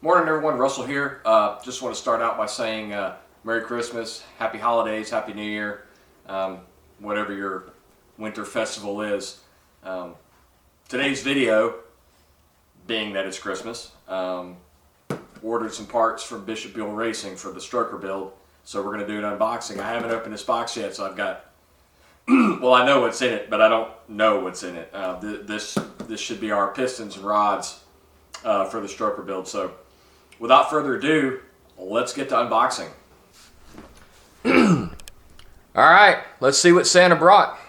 Morning everyone, Russell here. Just want to start out by saying Merry Christmas, Happy Holidays, Happy New Year, whatever your winter festival is. Today's video, being that it's Christmas, ordered some parts from Bishop-Buehl Racing for the stroker build, so we're going to do an unboxing. I haven't opened this box yet, so I've got, well, I know what's in it, but I don't know what's in it. This should be our pistons and rods for the stroker build. So without further ado, let's get to unboxing. All right, let's see what Santa brought.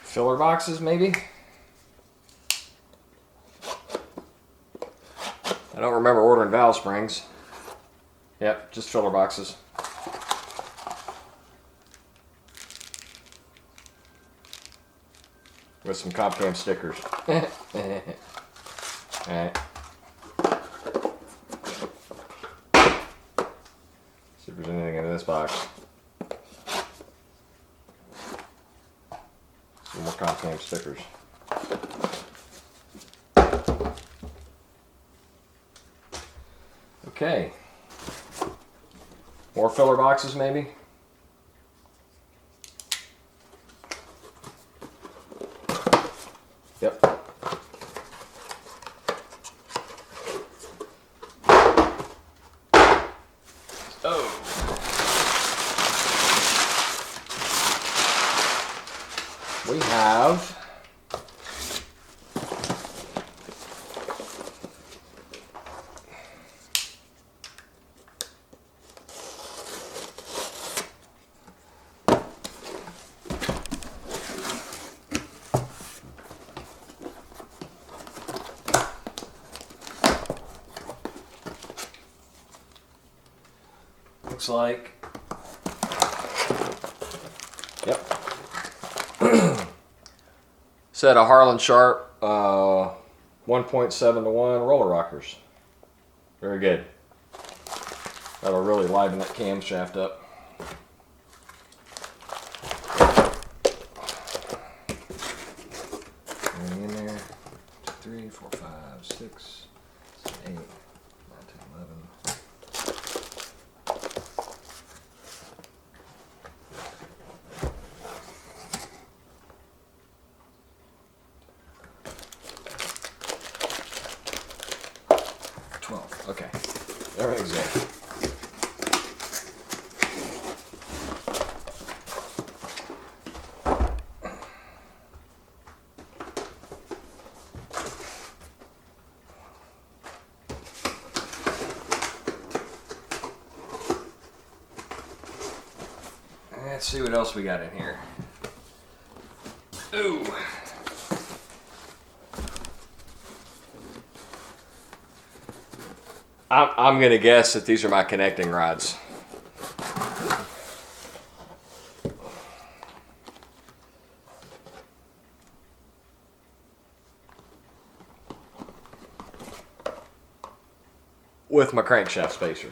Filler boxes, maybe? I don't remember ordering valve springs. Yep, just filler boxes. With some Copcam stickers. Alright. See if there's anything in this box. Some more Copcam stickers. Okay. More filler boxes, maybe? Yep. Oh. We have looks like, yep. Set of Harlan Sharp 1.7 to 1 roller rockers. Very good. That'll really liven that camshaft up. Anything in there? 2, 3, 4, 5, 6, 7, 8, 9, 10, 11. Okay, everything's there. Let's see what else we got in here. Ooh. I'm going to guess that these are my connecting rods. With my crankshaft spacer.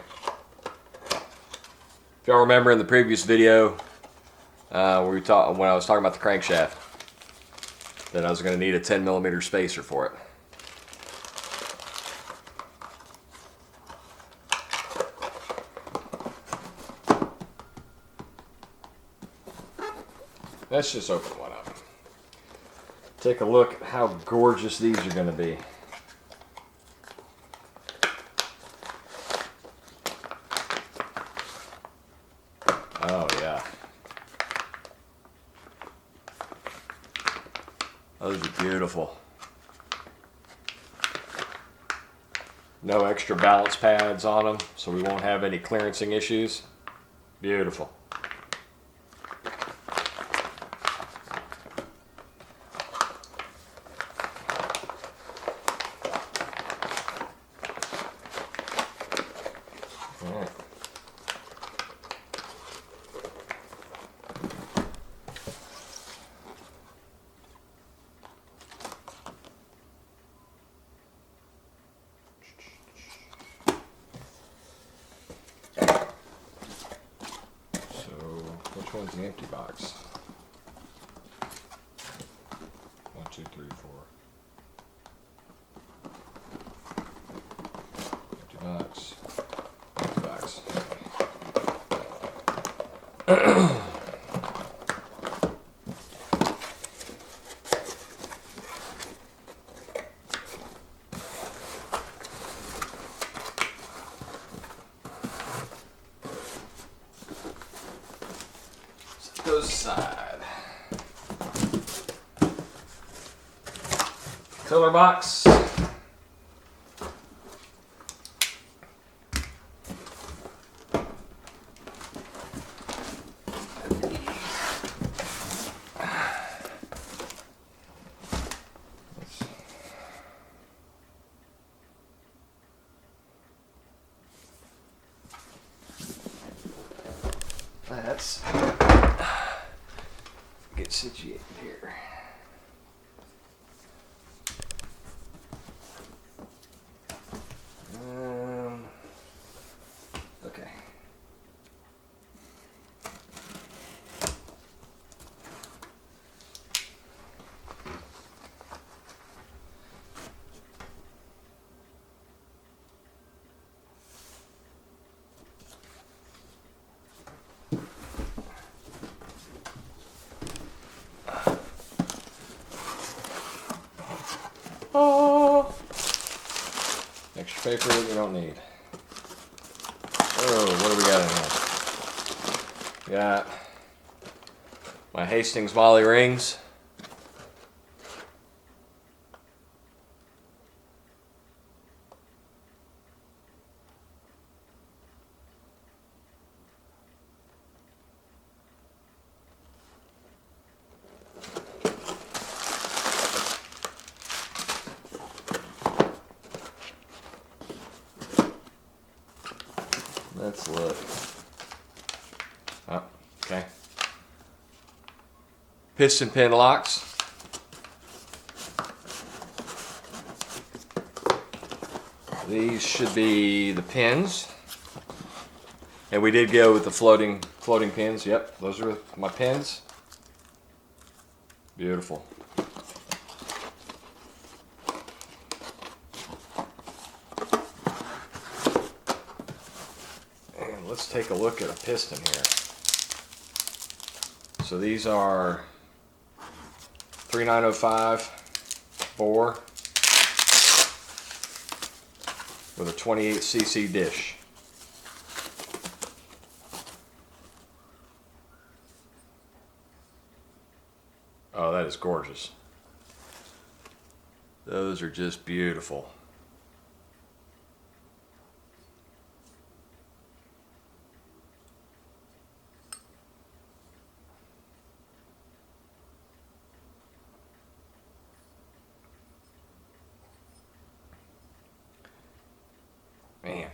If y'all remember in the previous video, when I was talking about the crankshaft, that I was going to need a 10mm spacer for it. Let's just open one up. Take a look at how gorgeous these are going to be. Oh yeah. Those are beautiful. No extra balance pads on them, so we won't have any clearancing issues. Beautiful. All right. Which one's the empty box? 1, 2, 3, 4. Empty box. Empty box. Goes aside. Filler box. Let's get situated here. Okay. Oh. Extra paper that we don't need. Oh, what do we got in here? Got my Hastings Molly rings. Let's look. Oh, okay. Piston pin locks. These should be the pins. And we did go with the floating pins. Yep, those are my pins. Beautiful. Let's take a look at a piston here. So these are 3905 4 with a 28cc dish. Oh, that is gorgeous. Those are just beautiful. Man.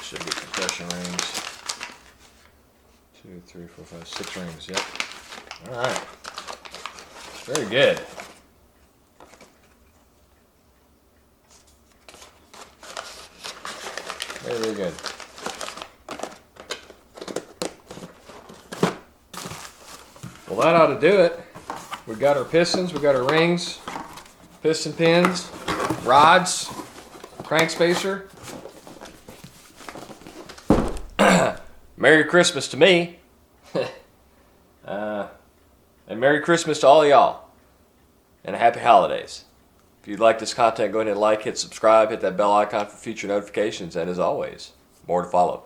Should be compression rings. 2, 3, 4, 5, 6 rings. Yep. All right. Very good. Very, very good. Well, that ought to do it. We got our pistons, we got our rings, piston pins, rods, crank spacer. Merry Christmas to me. And Merry Christmas to all y'all. And Happy Holidays. If you like this content, go ahead and like, hit subscribe, hit that bell icon for future notifications. And as always, more to follow.